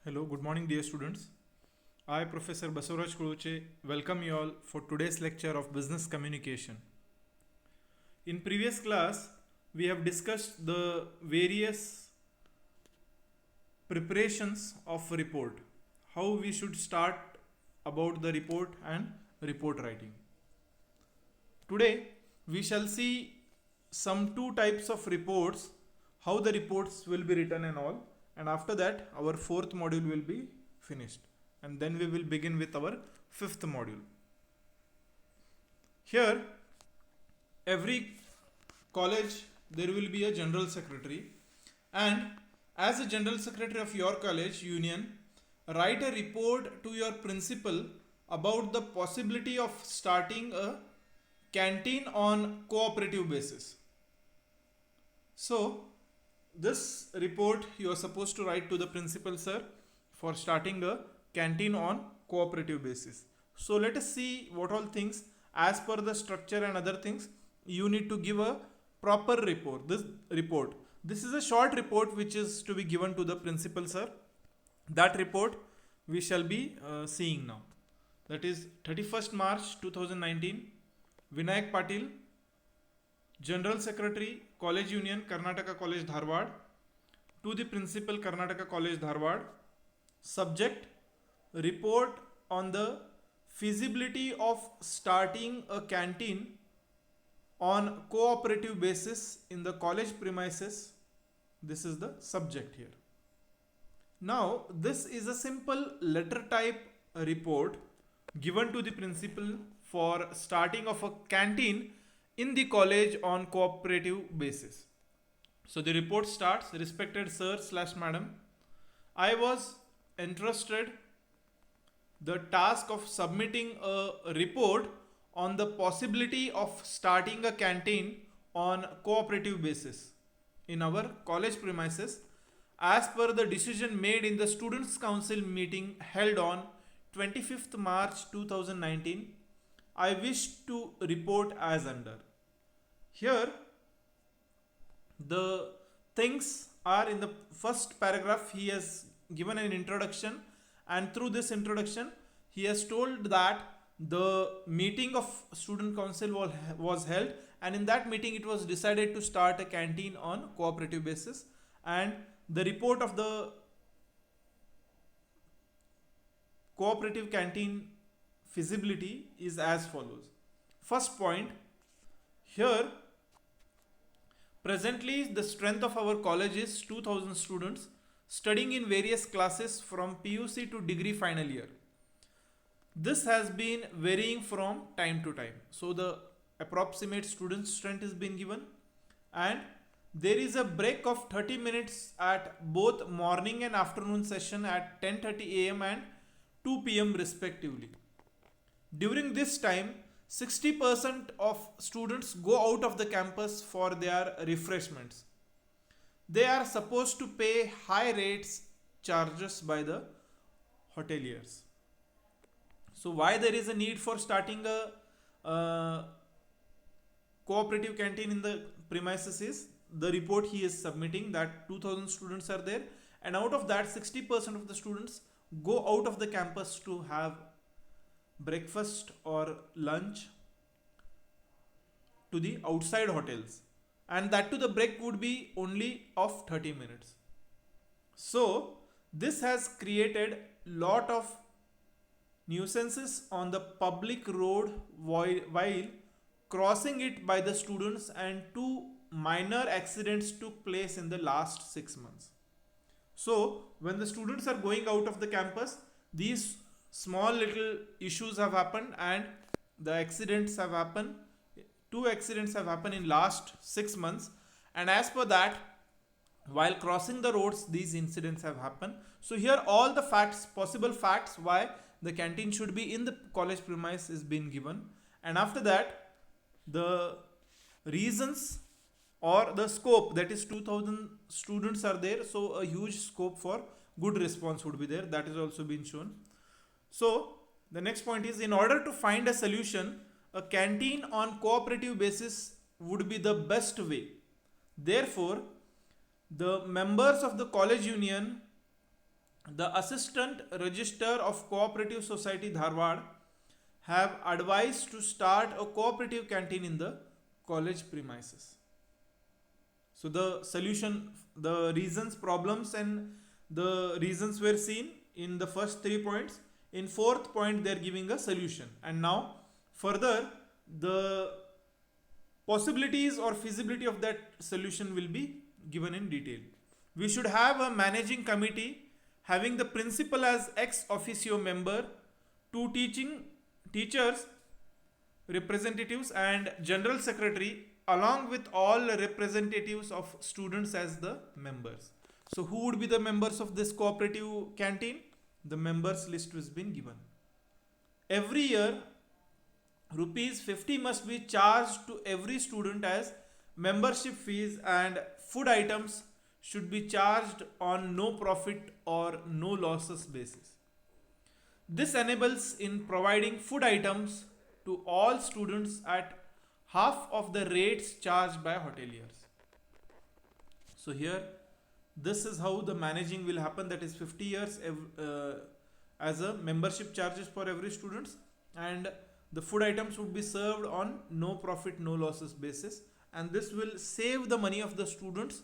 Hello, good morning, dear students. I, Professor Basuraj Kuruche, welcome you all for today's lecture of business communication. In previous class, we have discussed the various preparations of report, how we should start about the report and report writing. Today, we shall see some two types of reports, how the reports will be written and all, and after that, our fourth module will be finished, and then we will begin with our fifth module. Here, every college there will be a general secretary, and as a general secretary of your college union, write a report to your principal about the possibility of starting a canteen on cooperative basis. So this report you are supposed to write to the principal sir for starting a canteen on cooperative basis. So let us see what all things as per the structure and other things you need to give a proper report. This is a short report which is to be given to the principal sir. That report we shall be seeing now. That is 31st March 2019. Vinayak Patil, General Secretary, College Union, Karnataka College, Dharwad, to the Principal, Karnataka College, Dharwad. Subject: report on the feasibility of starting a canteen on cooperative basis in the college premises. This is the subject here. Now, this is a simple letter type report given to the principal for starting of a canteen in the college on cooperative basis. So the report starts: respected sir/madam, I was entrusted the task of submitting a report on the possibility of starting a canteen on cooperative basis in our college premises as per the decision made in the students council meeting held on 25th March 2019. I wish to report as under. Here the things are in the first paragraph. He has given an introduction, and through this introduction he has told that the meeting of student council was held, and in that meeting it was decided to start a canteen on cooperative basis, and the report of the cooperative canteen feasibility is as follows. First point: here presently the strength of our college is 2000 students studying in various classes from PUC to degree final year. This has been varying from time to time. So the approximate student strength is being given, and there is a break of 30 minutes at both morning and afternoon session at 10:30 am and 2 pm respectively. During this time, 60% of students go out of the campus for their refreshments. They are supposed to pay high rates charges by the hoteliers. So why there is a need for starting a cooperative canteen in the premises is the report he is submitting that 2000 students are there, and out of that 60% of the students go out of the campus to have breakfast or lunch to the outside hotels, and that to the break would be only of 30 minutes. So this has created lot of nuisances on the public road while crossing it by the students, and two minor accidents took place in the last 6 months. So when the students are going out of the campus, these small little issues have happened, and the accidents have happened. Two accidents have happened in last 6 months, and as per that, while crossing the roads, these incidents have happened. So here all the facts, possible facts why the canteen should be in the college premise is being given, and after that the reasons or the scope, that is 2000 students are there, so a huge scope for good response would be there, that is also been shown. So the next point is, in order to find a solution, a canteen on cooperative basis would be the best way. Therefore, the members of the college union The Assistant Register of Cooperative Society Dharwad have advised to start a cooperative canteen in the college premises. So the solution, the reasons, problems, and the reasons were seen in the first 3 points. In fourth point, they are giving a solution, and now further the possibilities or feasibility of that solution will be given in detail. We should have a managing committee having the principal as ex officio member, two teachers representatives, and general secretary, along with all representatives of students as the members. So who would be the members of this cooperative canteen? The members list has been given. Every year rupees 50 must be charged to every student as membership fees, and food items should be charged on no profit or no losses basis. This enables in providing food items to all students at half of the rates charged by hoteliers. So here this is how the managing will happen, that is 50 years as a membership charges for every students, and the food items would be served on no profit no losses basis, and this will save the money of the students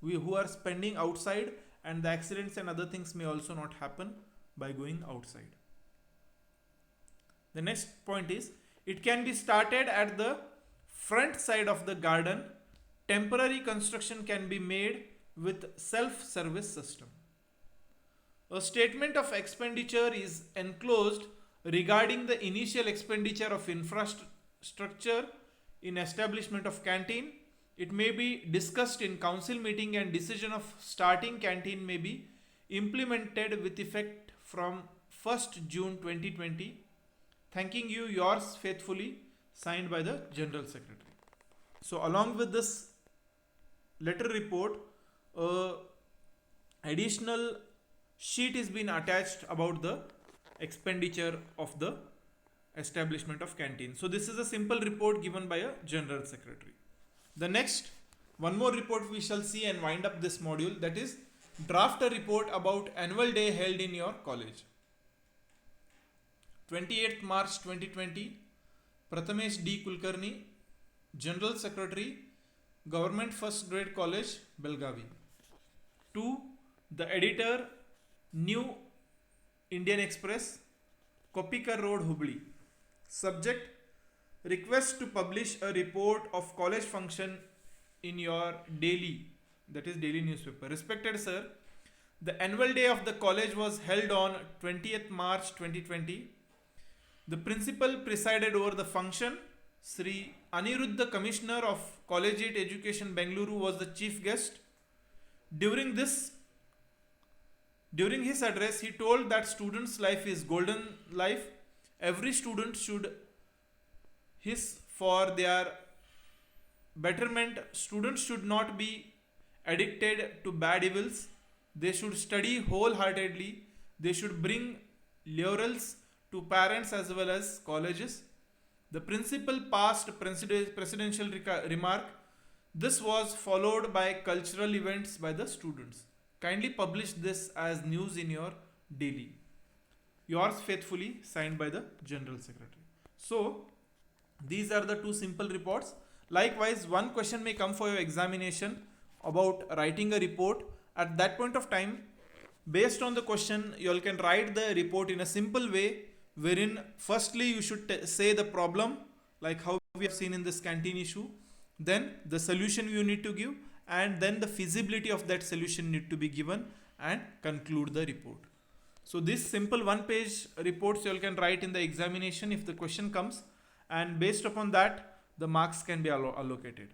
who are spending outside, and the accidents and other things may also not happen by going outside. The next point is, it can be started at the front side of the garden. Temporary construction can be made with self-service system. A statement of expenditure is enclosed regarding the initial expenditure of infrastructure in establishment of canteen. It may be discussed in council meeting, and decision of starting canteen may be implemented with effect from 1st June 2020. Thanking you, yours faithfully, signed by the General Secretary. So along with this letter report, additional sheet is been attached about the expenditure of the establishment of canteen. So this is a simple report given by a General Secretary. The next, one more report we shall see and wind up this module, that is draft a report about annual day held in your college. 28th March 2020, Prathamesh D. Kulkarni, General Secretary, Government First Grade College, Belgavi. 2. The Editor, New Indian Express, Kopikar Road, Hubli. Subject, request to publish a report of college function in your daily, that is daily newspaper. Respected sir, the annual day of the college was held on 20th March 2020. The principal presided over the function. Sri Aniruddha, Commissioner of Collegiate Education, Bengaluru, was the chief guest. During his address, he told that students' life is golden life. Every student should his for their betterment. Students should not be addicted to bad evils. They should study wholeheartedly. They should bring laurels to parents as well as colleges. The principal passed presidential remark. This was followed by cultural events by the students. Kindly publish this as news in your daily. Yours faithfully, signed by the General Secretary. So these are the two simple reports. Likewise, one question may come for your examination about writing a report. At that point of time, based on the question, you all can write the report in a simple way, wherein firstly you should say the problem, like how we have seen in this canteen issue, then the solution you need to give, and then the feasibility of that solution need to be given, and conclude the report. So this simple one-page reports you all can write in the examination if the question comes, and based upon that the marks can be allocated.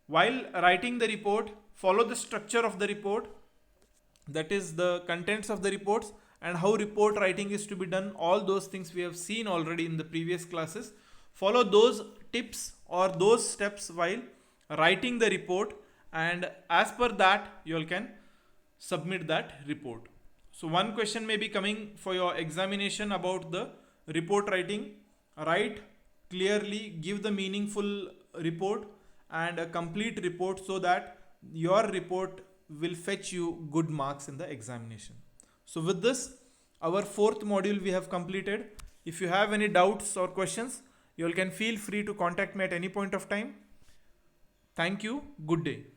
While writing the report, follow the structure of the report, that is the contents of the reports and how report writing is to be done. All those things we have seen already in the previous classes. Follow those tips or those steps while writing the report, and as per that you all can submit that report. So one question may be coming for your examination about the report writing. Write clearly, give the meaningful report and a complete report so that your report will fetch you good marks in the examination. So with this, our fourth module we have completed. If you have any doubts or questions, you all can feel free to contact me at any point of time. Thank you. Good day.